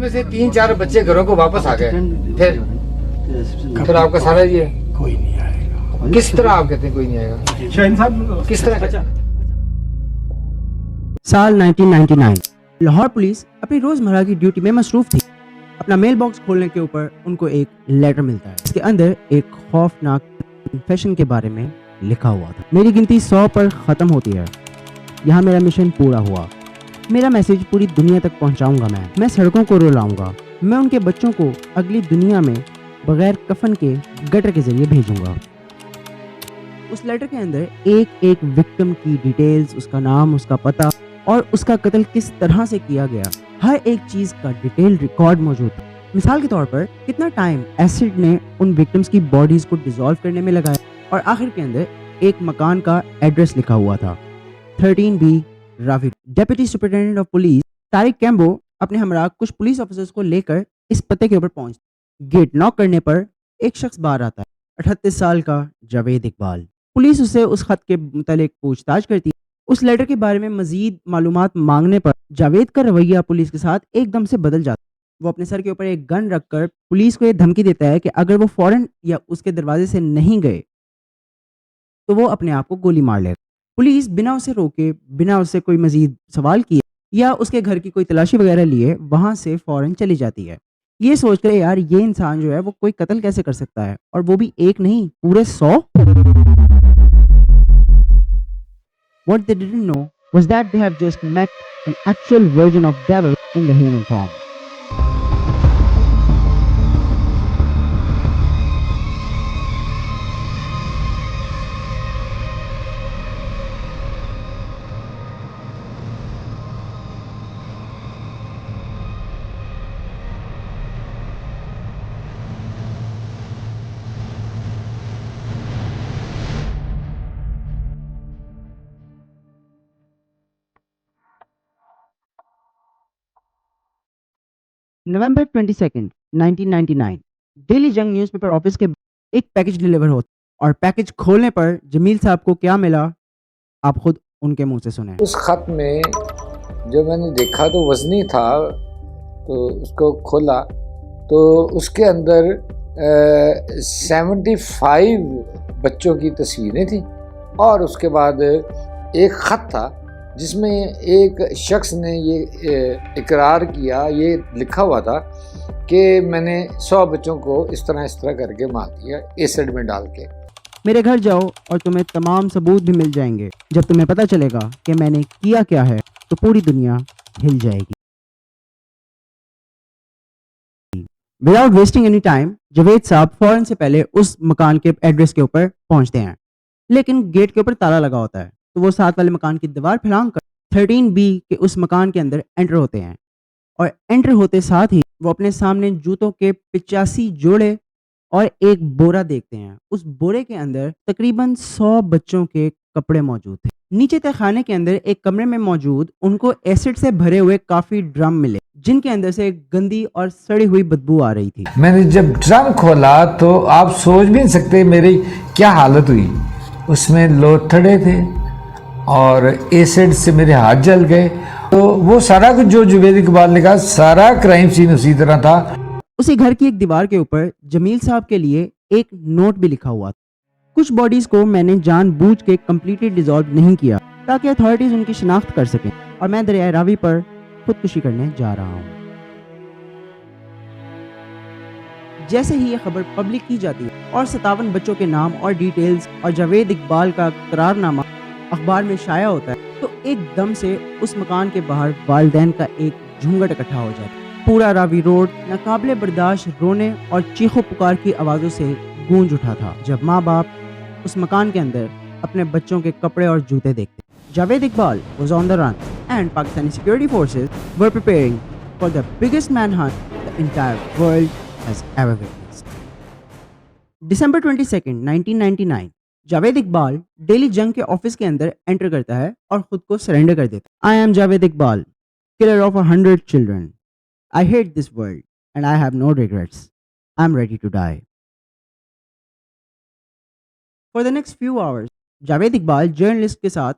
میں سے 3-4 بچے گھروں کو واپس آ گئے، پھر آپ کا سارا یہ کوئی نہیں آئے گا. کس طرح آپ کہتے ہیں کوئی نہیں آئے گا؟ شاہین صاحب کس طرح؟ سال 1999 لاہور پولیس اپنی روزمرہ کی ڈیوٹی میں مصروف تھی. اپنا میل باکس کھولنے کے اوپر ان کو ایک لیٹر ملتا ہے. اس کے اندر ایک خوفناک کنفیشن کے بارے میں لکھا ہوا تھا. میری گنتی 100 پر ختم ہوتی ہے. یہاں میرا مشن پورا ہوا. میرا میسج پوری دنیا تک پہنچاؤں گا. میں سڑکوں کو رولاؤں گا. میں ان کے بچوں کو اگلی دنیا میں بغیر کفن کے گٹر کے ذریعے بھیجوں گا. اس لیٹر کے اندر ایک ایک وکٹم کی ڈیٹیلز، اس کا نام، اس کا پتہ اور اس کا قتل کس طرح سے کیا گیا، ہر ایک چیز کا ڈیٹیل ریکارڈ موجود تھا. مثال کے طور پر کتنا ٹائم ایسڈ نے ان وکٹمز کی باڈیز کو ڈیزالو کرنے میں لگایا، اور آخر کے اندر ایک مکان کا ایڈریس لکھا ہوا تھا 13B Ravi. Deputy superintendent of police Tariq Kamboh اپنے ہمراہ کچھ پولیس آفیسرز کو لے کر اس پتے کے اوپر پہنچ. گیٹ ناک کرنے پر ایک شخص باہر آتا ہے، 38 سال کا جاوید اقبال. پولیس اسے اس خط کے متعلق پوچھ تاچھ کرتی ہے. اس لیٹر کے بارے میں مزید معلومات مانگنے پر جاوید کا رویہ پولیس کے ساتھ ایک دم سے بدل جاتا ہے. وہ اپنے سر کے اوپر ایک گن رکھ کر پولیس کو یہ دھمکی دیتا ہے کہ اگر وہ فوراً یا اس کے دروازے سے نہیں گئے تو وہ اپنے آپ کو گولی مار لے گا. پولیس بنا اسے روکے، بنا اس سے کوئی مزید سوال کیے یا اس کے گھر کی کوئی تلاشی وغیرہ لیے وہاں سے فوراً چلی جاتی ہے، یہ سوچ کر یار یہ انسان جو ہے وہ کوئی قتل کیسے کر سکتا ہے، اور وہ بھی ایک نہیں پورے 100. What they didn't know was that they have just met an actual version of devil in the human form. November 22 1999 daily جنگ نیوز پیپر آفس کے ایک پیکج ڈیلیور ہوتا، اور پیکج کھولنے پر جمیل صاحب کو کیا ملا آپ خود ان کے منہ سے سنیں. اس خط میں جو میں نے دیکھا تو وزنی تھا، تو اس کو کھولا تو اس کے اندر 75 بچوں کی تصویریں تھیں، اور اس کے بعد ایک خط تھا جس میں ایک شخص نے یہ اقرار کیا، یہ لکھا ہوا تھا کہ میں نے 100 بچوں کو اس طرح کر کے مار دیا ایسڈ میں ڈال کے. میرے گھر جاؤ اور تمہیں تمام ثبوت بھی مل جائیں گے. جب تمہیں پتہ چلے گا کہ میں نے کیا ہے تو پوری دنیا ہل جائے گی. Without wasting any time Javed صاحب فوراً سے پہلے اس مکان کے ایڈریس کے اوپر پہنچتے ہیں، لیکن گیٹ کے اوپر تالا لگا ہوتا ہے. تو وہ ساتھ والے مکان کی دیوار پھلانگ کر 13B کے اس مکان کے اندر انٹر ہوتے ہیں، اور انٹر ہوتے ساتھ ہی وہ اپنے سامنے جوتوں کے 85 جوڑے اور ایک بورا دیکھتے ہیں. اس بورے کے اندر تقریباً 100 بچوں کے کپڑے موجود تھے. نیچے تہ خانے کے اندر ایک کمرے میں موجود ان کو ایسڈ سے بھرے ہوئے کافی ڈرم ملے، جن کے اندر سے گندی اور سڑی ہوئی بدبو آ رہی تھی. میں نے جب ڈرم کھولا تو آپ سوچ بھی نہیں سکتے میری کیا حالت ہوئی. اس میں لوتھڑے تھے اور ایسڈ سے میرے ہاتھ جل گئے. تو وہ سارا کچھ جو جاوید اقبال نے کہا، سارا کرائم سین اسی طرح تھا. اسی گھر کی ایک دیوار کے اوپر جمیل صاحب کے لیے ایک نوٹ بھی لکھا ہوا تھا. کچھ باڈیز کو میں نے جان بوجھ کے کمپلیٹلی ڈیزالو نہیں کیا تاکہ اتھارٹیز ان کی شناخت کر سکیں، اور میں دریائے راوی پر خودکشی کرنے جا رہا ہوں. جیسے ہی یہ خبر پبلک کی جاتی ہے اور 57 بچوں کے نام اور ڈیٹیلز اور جاوید اقبال کا قرار نامہ اخبار میں شائع ہوتا ہے، تو ایک دم سے اس مکان کے باہر والدین کا ایک جھنگٹ اکٹھا ہو جاتا ہے. پورا راوی روڈ ناقابل برداشت رونے اور چیخو پکار کی آوازوں سے گونج اٹھا تھا جب ماں باپ اس مکان کے اندر اپنے بچوں کے کپڑے اور جوتے دیکھتے. Javed Iqbal was on the run and Pakistani security forces were preparing for the biggest manhunt the entire world has ever witnessed. December 22, 1999 Javed Iqbal daily جنگ کے آفس کے اندر انٹر کرتا ہے اور خود کو سرنڈر کر دیتا ہے. I am Javed Iqbal, killer of 100 children. I hate this world and I have no regrets. I'm ready to die. For the next few hours, Javed Iqbal journalist کے ساتھ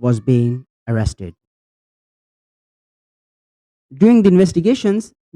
was being arrested. During the investigations,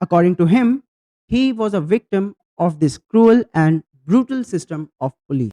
According to him, he was a victim of this cruel and brutal system of police.